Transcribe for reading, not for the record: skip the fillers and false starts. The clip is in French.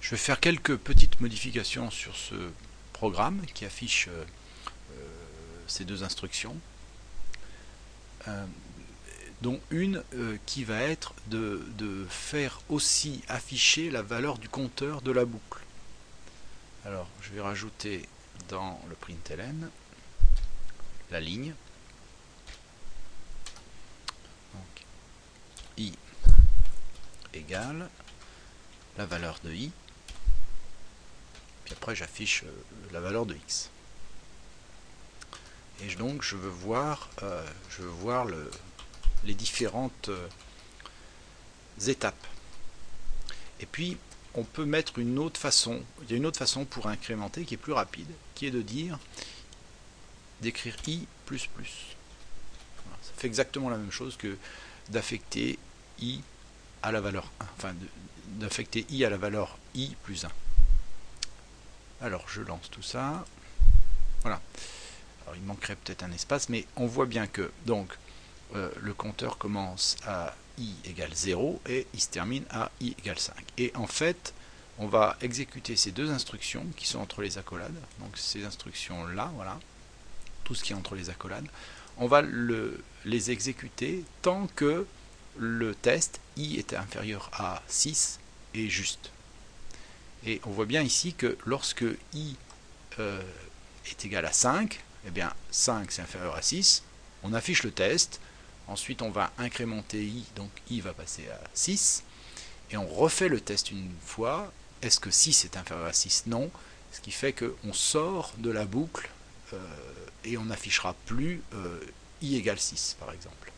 Je vais faire quelques petites modifications sur ce programme qui affiche ces deux instructions, dont une qui va être de faire aussi afficher la valeur du compteur de la boucle. Alors je vais rajouter dans le println la ligne, donc i égale la valeur de i, puis après j'affiche la valeur de x. Et donc je veux voir les différentes étapes. Et puis on peut mettre une autre façon, il y a une autre façon pour incrémenter qui est plus rapide, qui est de dire d'écrire i++. Voilà, ça fait exactement la même chose que d'affecter i à la valeur 1, enfin d'affecter i à la valeur i plus 1. Alors je lance tout ça. Voilà. Alors il manquerait peut-être un espace, mais on voit bien que donc le compteur commence à i égale 0 et il se termine à i égale 5. Et en fait, on va exécuter ces deux instructions qui sont entre les accolades. Donc ces instructions-là, voilà, tout ce qui est entre les accolades, on va les exécuter tant que le test i est inférieur à 6 est juste. Et on voit bien ici que lorsque i est égal à 5, eh bien 5 c'est inférieur à 6, on affiche le test, ensuite on va incrémenter i, donc i va passer à 6, et on refait le test une fois, est-ce que 6 est inférieur à 6? Non, ce qui fait qu'on sort de la boucle et on n'affichera plus i égale 6 par exemple.